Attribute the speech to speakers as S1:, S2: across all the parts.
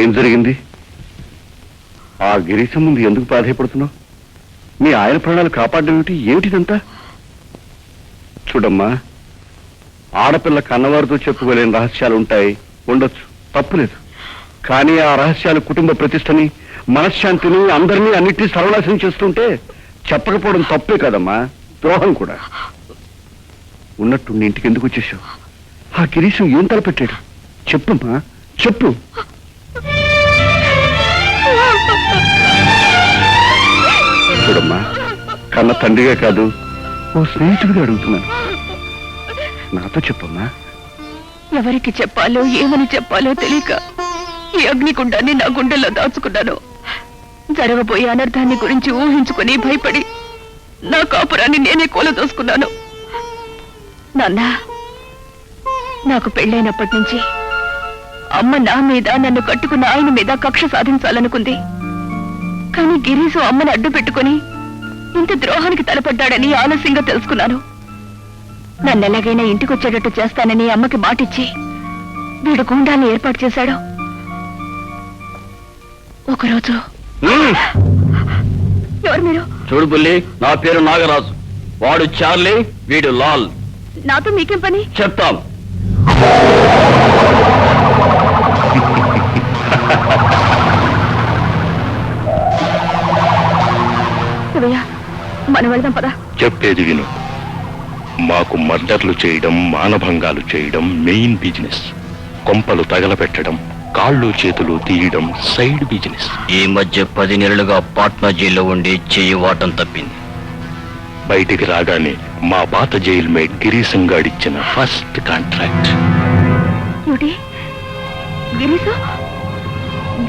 S1: ఏం జరిగింది? ఆ గిరీశం ముందు ఎందుకు బాధపడుతున్నావు? మీ ఆయన ప్రాణాలు కాపాడడం ఏమిటిదంతా? చూడమ్మా, ఆడపిల్ల కన్నవారితో చెప్పుకోలేని రహస్యాలు ఉంటాయి, ఉండొచ్చు, తప్పులేదు. కానీ ఆ రహస్యాలు కుటుంబ ప్రతిష్టని, మనశ్శాంతిని, అందరినీ అన్నిటినీ సర్వనాశనం చేస్తుంటే చెప్పకపోవడం తప్పే కదమ్మా, ద్రోహం కూడా. ఉన్నట్టు నీ ఇంటికి ఎందుకు వచ్చేసావు? ఆ గిరీశం ఏం తలపెట్టాడు? చెప్పమ్మా, చెప్పు. చూడమ్మా, కన్న తండ్రిగా కాదు, ఓ స్నేహితుడిగా అడుగుతున్నాను, నాతో చెప్పమ్మా.
S2: ఎవరికి చెప్పాలో ఏమని చెప్పాలో తెలియక ఈ అగ్నిగుండాన్ని నా గుండెల్లో దాచుకున్నాను. జరగబోయే అనర్థాన్ని గురించి ఊహించుకుని భయపడి నా కాపురాన్ని నేనే కూలదోసుకున్నాను. నాన్న, నాకు పెళ్ళైనప్పటి నుంచి అమ్మ నా మీద, నన్ను కట్టుకున్న ఆయన మీద కక్ష సాధించాలనుకుంది. కానీ గిరీశు అమ్మని అడ్డు పెట్టుకుని ఇంత ద్రోహానికి తలపడ్డాడని ఆలస్యంగా తెలుసుకున్నాను. నన్ను ఎలాగైనా ఇంటికి వచ్చేటట్టు చేస్తానని అమ్మకి మాటిచ్చి వీడు గుండాన్ని ఏర్పాటు చేశాడు. ఒకరోజు ఎవరు మీరు?
S3: చూడు బుల్లి, నా పేరు నాగరాజు, వాడు చార్లీ, వీడు లాల్.
S2: నాతో మీకేం పని?
S3: చెప్తాం.
S2: మనం వెళ్దాం పదా.
S4: చెప్పేది విను. మాకు మర్డర్లు చేయడం, మానభంగాలు చేయడం మెయిన్ బిజినెస్. కొంపలు తగలబెట్టడం, కాళ్ళు చేతులు తీయడం సైడ్ బిజినెస్.
S3: ఈ మధ్య 10 నెలలుగా పాట్నా జైల్లో ఉండి చెయ్యి వాటం తప్పింది.
S4: బయటికి రాగానే మా పాత జైలు మేట్ గిరీశం గాడిచ్చిన ఫస్ట్ కాంట్రాక్ట్.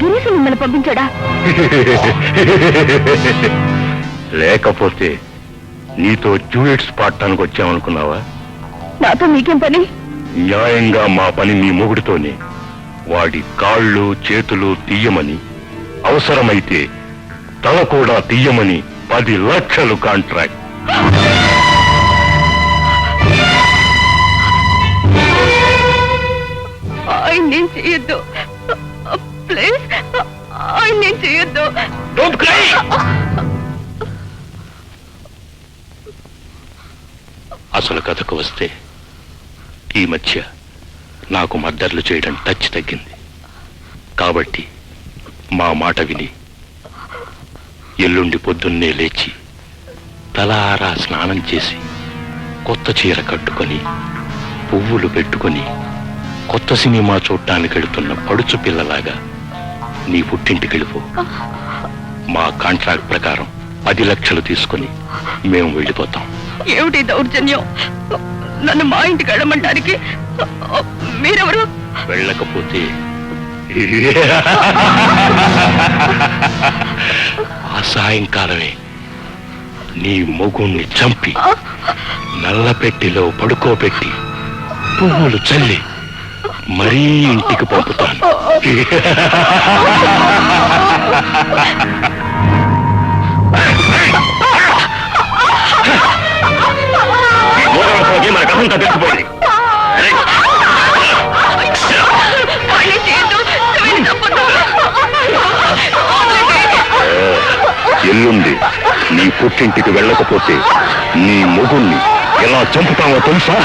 S2: గిరీశం మిమ్మల్ని పంపించాడా?
S4: లేకపోతే నీతో డ్యూయెట్స్ పాడటానికి వచ్చామనుకున్నావా?
S2: నాతో మీకేం పని?
S4: న్యాయంగా మా పని మీ మొగుడితోనే. వాడి కాళ్ళు చేతులు తీయమని, అవసరమైతే తల కూడా తీయమని 10 లక్షలు కాంట్రాక్ట్.
S2: ఆయన చేయొద్దు ప్లీజ్, ఆయన చేయొద్దు.
S4: అసలు కథకు వస్తే ఈ మధ్య నాకు మర్డర్లు చేయడం టచ్ తగ్గింది. కాబట్టి మా మాట విని ఎల్లుండి పొద్దున్నే లేచి తలారా స్నానం చేసి కొత్త చీర కట్టుకొని పువ్వులు పెట్టుకొని కొత్త సినిమా చూడటానికి వెళుతున్న పడుచు పిల్లలాగా నీ పుట్టింటికి వెళ్ళిపో. మా కాంట్రాక్ట్ ప్రకారం 10 లక్షలు తీసుకుని మేము వెళ్ళిపోతాం.
S2: ఏమిటి దౌర్జన్యం? నన్ను మా ఇంటికి వెళ్ళమంటానికి మీరెవరు?
S4: వెళ్ళకపోతే ఆ సాయంకాలమే నీ మొగుణ్ణి చంపి నల్లపెట్టిలో పడుకోబెట్టి పువ్వులు చల్లి మరీ ఇంటికి పంపుతాను. మనకంతా తెలిసిపోయింది. ఎల్లుండి నీ పుట్టింటికి వెళ్ళకపోతే నీ మొగుణ్ణి ఎలా చంపుతావో తెలుసా?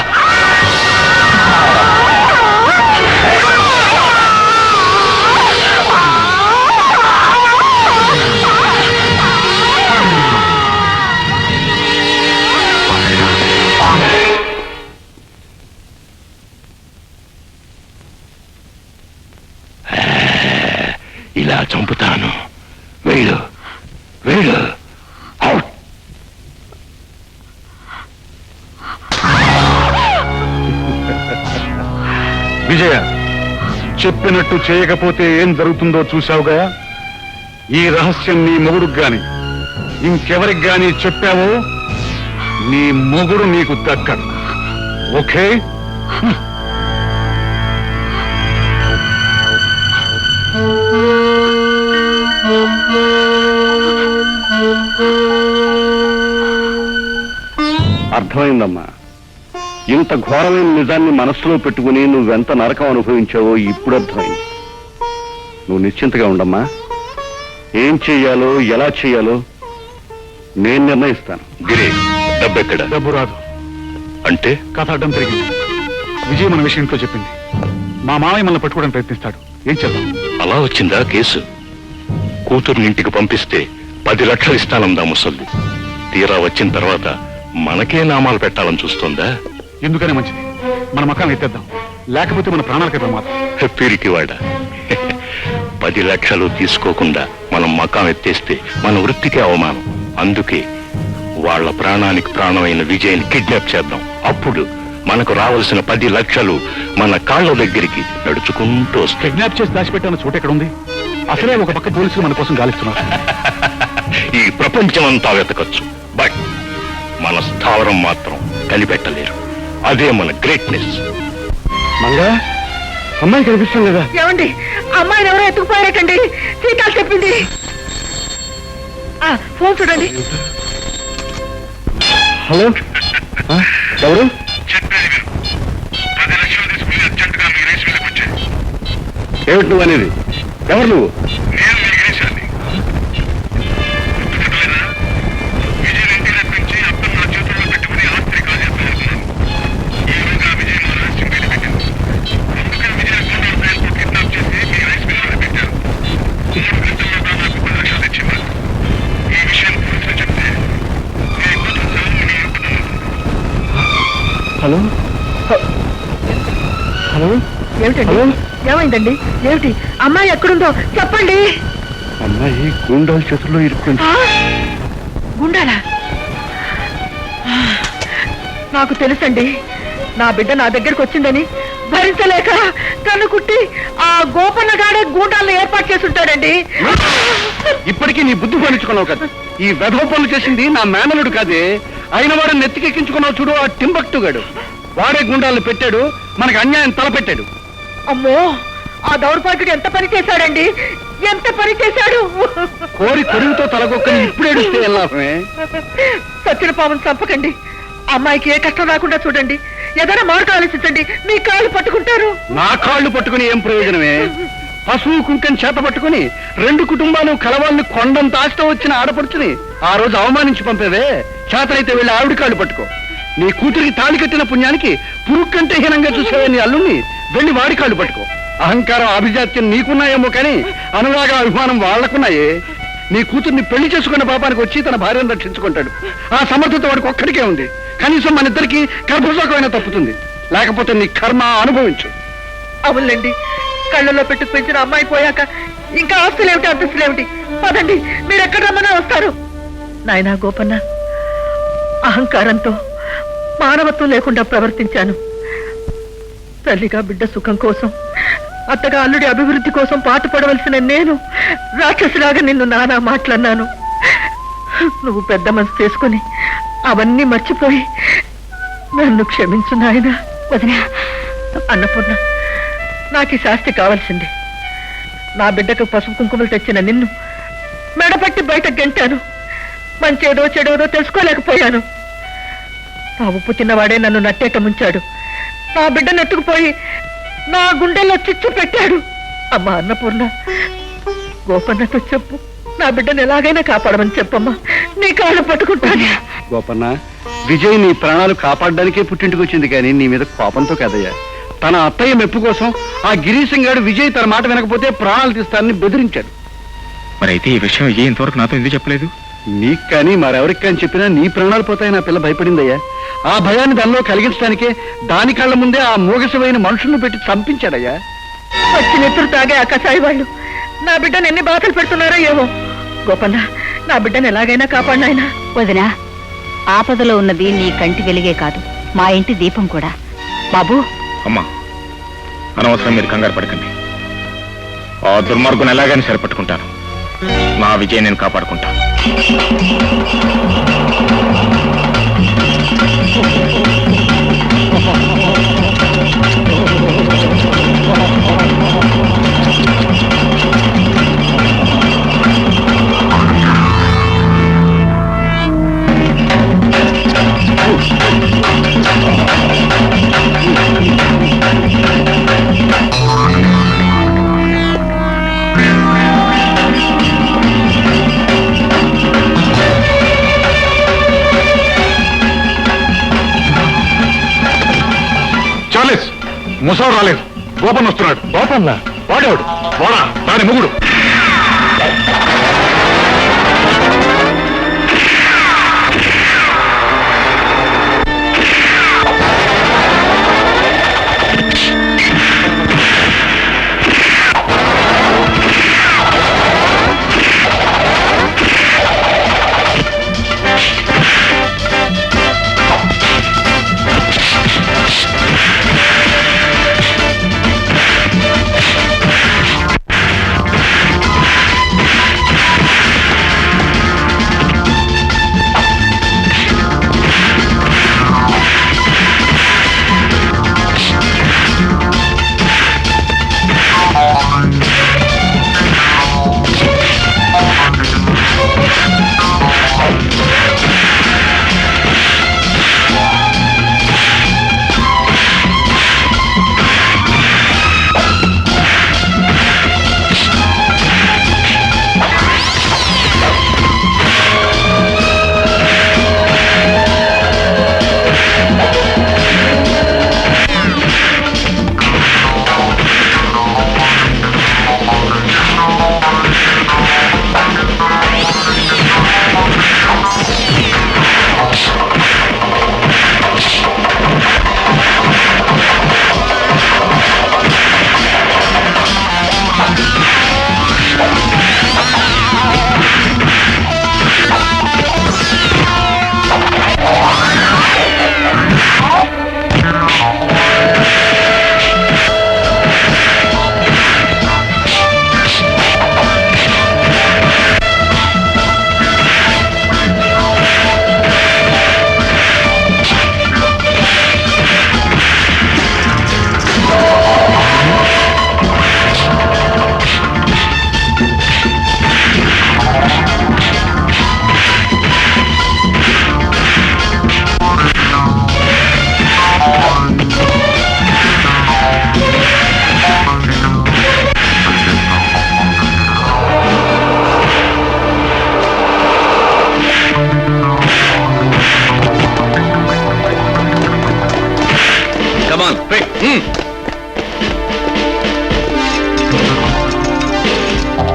S4: ఇలా చంపుతాను. వెళ్ళు వెళ్ళు.
S1: విజయ, చెప్పినట్టు చేయకపోతే ఏం జరుగుతుందో చూశావుగా. ఈ రహస్యం నీ మొగుడుకు గాని ఇంకెవరికి గాని చెప్పావో నీ మొగుడు నీకు దక్కడు. ఓకే? అర్థమైందమ్మా. ఇంత ఘోరమైన నిజాన్ని మనస్సులో పెట్టుకుని నువ్వెంత నరకం అనుభవించావో ఇప్పుడు అర్థమైంది. నువ్వు నిశ్చింతగా ఉండమ్మా. ఏం చెయ్యాలో ఎలా చెయ్యాలో నేను నిర్ణయిస్తాను.
S4: గిరి, డబ్బెక్కడ?
S5: డబ్బు రాదు.
S4: అంటే
S5: కథ అడ్డం తిరిగింది. విజయ్ మన విషయం ఇంట్లో చెప్పింది. మా మామయ్య మనల్ని పట్టుకోవడానికి ప్రయత్నిస్తాడు. ఏం చేద్దాం?
S4: అలా వచ్చిందా కేసు? కూతుర్ని ఇంటికి పంపిస్తే 10 లక్షలు ఇస్తానందా ముసల్ది. తీరా వచ్చిన తర్వాత మనకే నామాలు పెట్టాలని చూస్తోందా?
S5: ఎందుకనే మంచిది, మన మకాన్ని ఎత్తేద్దాం. లేకపోతే మన ప్రాణాలకే ప్రమాదం.
S4: పిరికివాడ. 10 లక్షలు తీసుకోకుండా మనం మకాం ఎత్తేస్తే మన వృత్తికే అవమానం. అందుకే వాళ్ళ ప్రాణానికి ప్రాణమైన విజయ్ని కిడ్నాప్ చేద్దాం. అప్పుడు మనకు రావాల్సిన 10 లక్షలు మన కాళ్ళ దగ్గరికి నడుచుకుంటూ వస్తాయి.
S5: కిడ్నాప్ చేసి దాచిపెట్టాన చోటు ఎక్కడ ఉంది? అసలే ఒక పక్క పోలీసులు మన కోసం గాలిస్తున్నారు.
S4: ఈ ప్రపంచం అంతా వెతకచ్చు, బట్ మన స్థావరం మాత్రం కనిపెట్టలేరు. అదే మన గ్రేట్నెస్.
S1: మంగా, అమ్మాయి కనిపిస్తుంది కదా?
S2: ఏమండి, అమ్మాయిని ఎవరో ఎత్తుకుపోయారటండి. సీతాలు చెప్పింది. ఫోన్ చూడండి.
S1: హలో, ఎవరు? ఏమిటి నువ్వు అనేది? ఎవరు నువ్వు? హలో హలో,
S2: ఏమిటండి? ఏమైందండి? ఏమిటి? అమ్మాయి ఎక్కడుందో చెప్పండి.
S1: అమ్మాయి గూండాల చేతుల్లో ఇరుక్కుంది.
S2: గుండాలా? నాకు తెలుసండి. నా బిడ్డ నా దగ్గరకు వచ్చిందని భరించలేక కన్ను కుట్టి ఆ గోపన్న గాడే గూండాలను ఏర్పాటు చేసుంటాడండి.
S1: ఇప్పటికీ నీ బుద్ధి పాలించుకున్నావు కదా. ఈ వెధవ పనులు చేసింది నా మేనలుడు కాదే. అయిన వాడు నెత్తికెక్కించుకున్నావు చూడు, ఆ టింబక్టుగాడు. వాడే గుండాలను పెట్టాడు, మనకు అన్యాయం తలపెట్టాడు.
S2: అమ్మో, ఆ దౌర్భాగ్యుడు ఎంత పని చేశాడండి! ఎంత పని చేశాడు!
S1: కోరి కొరువుతో తలగొక్కని ఇప్పుడు ఏడుస్తే ఎలామే?
S2: సచ్చిన పామును చంపకండి. అమ్మాయికి ఏ కష్టం రాకుండా చూడండి. ఏదైనా మార్గం ఆలోచించండి. మీ కాళ్ళు పట్టుకుంటారు.
S1: నా కాళ్ళు పట్టుకుని ఏం ప్రయోజనమే? పశువు కుంకని చేత పట్టుకుని 2 కుటుంబాలు కలవాళ్ళని కొండంత ఆస్త వచ్చిన ఆడపడుచుని ఆ రోజు అవమానించి పంపేవే. చేతనైతే వెళ్ళి ఆవిడ కాళ్ళు పట్టుకో. నీ కూతురికి తాళి కట్టిన పుణ్యానికి పురుగు కంటే హీనంగా చూసేవే నీ అల్లుణ్ణి వెళ్ళి వాడి కాళ్ళు పట్టుకో. అహంకారం అభిజాత్యం నీకున్నాయేమో కానీ అనురాగ అభిమానం వాళ్లకున్నాయే. నీ కూతుర్ని పెళ్లి చేసుకున్న పాపానికి వచ్చి తన భార్యను రక్షించుకుంటాడు. ఆ సమర్థత వాడికి ఒక్కడికే ఉంది. కనీసం మన ఇద్దరికి గర్భశోకమైనా తప్పుతుంది. లేకపోతే నీ కర్మ అనుభవించు.
S2: అవునులేండి, కళ్ళలో పెట్టుకు పెంచిన అమ్మాయి పోయాక ఇంకా ఆస్తులేమిటి, అంతస్తులేమిటి? పదండి, మీరు ఎక్కడ రమ్మన్నా వస్తారు. నాయనా గోపన్న, అహంకారంతో మానవత్వం లేకుండా ప్రవర్తించాను. తల్లిగా బిడ్డ సుఖం కోసం, అత్తగా అల్లుడి అభివృద్ధి కోసం పాటుపడవలసిన నేను రాక్షసులాగా నిన్ను నానా మాట్లాడినాను. నువ్వు పెద్ద మనసు చేసుకుని అవన్నీ మర్చిపోయి నన్ను క్షమించు నాయనా. వదినా, అన్నపూర్ణ, నాకు ఈ శాస్తి కావాల్సింది. నా బిడ్డకు పసుపు కుంకుమలు తెచ్చిన నిన్ను మెడపట్టి బయట గెంటాను. మంచేదో చెడోదో తెలుసుకోలేకపోయాను. నా ఉప్పు తిన్నవాడే నన్ను నట్టేట ముంచాడు. నా బిడ్డ నెట్టుకుపోయి నా గుండెల్లో చిచ్చు పెట్టాడు. అమ్మా అన్నపూర్ణ, గోపన్నతో చెప్పు, నా బిడ్డను ఎలాగైనా కాపాడమని చెప్పమ్మా. నీ కాళ్ళు పట్టుకుంటాను.
S1: గోపన్న, విజయ్ నీ ప్రాణాలు కాపాడడానికే పుట్టింటికి వచ్చింది కానీ నీ మీద కోపంతో కాదయ్యా. తన అత్తయ్య మెప్పు కోసం ఆ గిరీశం గారు విజయ్ తన మాట వినకపోతే ప్రాణాలు తీస్తానని బెదిరించాడు.
S5: మరి అయితే ఈ విషయం విజయ్ ఇంతవరకు నాతో ఎందుకు చెప్పలేదు?
S1: నీకు కానీ మరెవరికి కానీ చెప్పినా నీ ప్రాణాలు పోతాయని ఆ పిల్ల భయపడిందయ్యా. ఆ భయాన్ని దానిలో కలిగించడానికే దాని కళ్ళ ముందే ఆ మూగసమైన మనుషులను పెట్టి చంపించాడయ్యా.
S2: వచ్చి నెత్తురు తాగే ఆ కసాయి వాళ్ళు నా బిడ్డను ఎన్ని బాధలు పెడుతున్నారో ఏమో. గోపన్న, నా బిడ్డను ఎలాగైనా కాపాడినాయనా.
S6: వదినా, ఆపదలో ఉన్నది నీ కంటి వెలిగే కాదు, మా ఇంటి దీపం కూడా. బాబు,
S5: అమ్మా, అనవసరం మీరు కంగారు పడకండి. ఆ దుర్మార్గుని ఎలాగైనా సరిపట్టుకుంటాను. నా విజయ్ నేను కాపాడుకుంటాను. ముసలు రాలేదు, గోపన్ వస్తున్నాడు.
S4: గోపన్న వాడేవాడు
S5: వాడా దాని ముగుడు.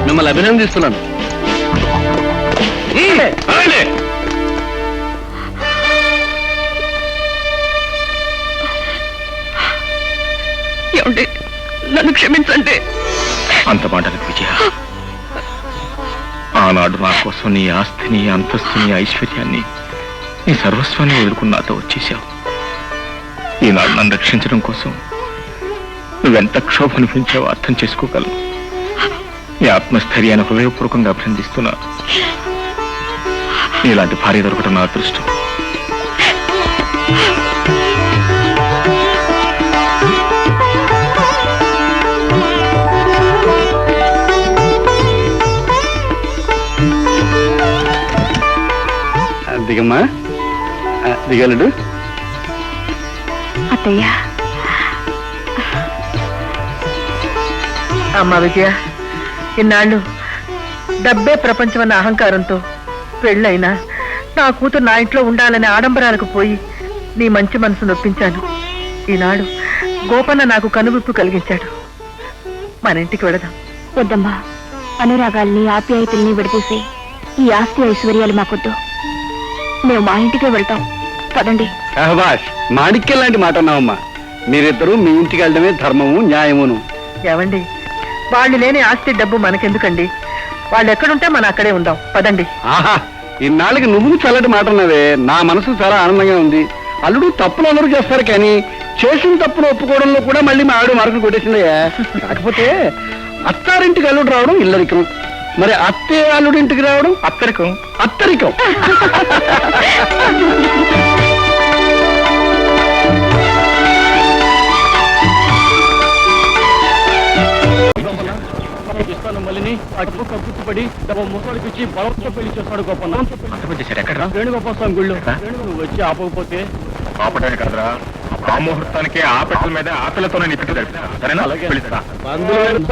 S1: మిమ్మల్ని అభినందిస్తున్నాను.
S2: ఏమండి, నన్ను క్షమించండి.
S5: అంత మాటలకు విజయ, ఆనాడు నా కోసం నీ ఆస్తిని, అంతస్తుని, ఐశ్వర్యాన్ని, నీ సర్వస్వాన్ని వదులుకుని నాతో వచ్చేసావు. ఈనాడు నన్ను రక్షించడం కోసం నువ్వెంత క్షోభ అనిపించావో అర్థం చేసుకోగలను. నీ ఆత్మస్థైర్యాన్ని హృదయపూర్వకంగా అభినందిస్తున్నా. నీలాంటి భార్య దొరకడం నా అదృష్టం.
S1: దిగమ్మా, దిగలడు.
S6: అత్తయ్య,
S7: అమ్మా విజయ, ఇన్నాళ్ళు డబ్బే ప్రపంచమన్న అహంకారంతో పెళ్ళైనా నా కూతురు నా ఇంట్లో ఉండాలనే ఆడంబరాలకు పోయి నీ మంచి మనసు నొప్పించాను. ఈనాడు గోపన్న నాకు కనువిప్పు కలిగించాడు. మన ఇంటికి వెళదాం.
S6: వద్దమ్మా, అనురాగాల్ని, ఆప్యాయతల్ని విడదీసి ఈ ఆస్తి ఐశ్వర్యాలు మాకొద్దు. మేము మా ఇంటికే వెళ్తాం. పదండి.
S1: సహబాష్, మాణిక్యం లాంటి మాట అన్నావమ్మా. మీరిద్దరూ మీ ఇంటికి వెళ్ళడమే ధర్మము, న్యాయమును.
S7: ఏవండి, వాళ్ళు లేని ఆస్తి డబ్బు మనకెందుకండి? వాళ్ళు ఎక్కడుంటే మనం అక్కడే ఉందాం. పదండి.
S1: ఆహా, ఇన్నాళ్ళకి నువ్వు చల్లటి మాట అన్నావే. నా మనసు చాలా ఆనందంగా ఉంది. అల్లుడు తప్పులు అందరూ చేస్తారు, కానీ చేసిన తప్పులు ఒప్పుకోవడంలో కూడా మళ్ళీ మా ఆవిడ మార్కులు కొట్టేసిందయ్యా. కాకపోతే అత్తారింటికి అల్లుడు రావడం ఇల్లరికం, మరి అత్తే అల్లుడింటికి రావడం అత్తరికం. అత్తరికం.
S3: మళ్ళీ గుర్తుపడి ముసలికి బలవంతో పెళ్లి చేస్తాడు గోపన్న. వేణుగోపాల స్వామి గుళ్ళు నువ్వు వచ్చి ఆపకపోతే
S5: ఆపటానికి కాదురా, ఆ ముహూర్తానికి ఆ పెట్టల మీద ఆ పిల్లతోనే నీ పెట్టు. సరేనా? అలాగే.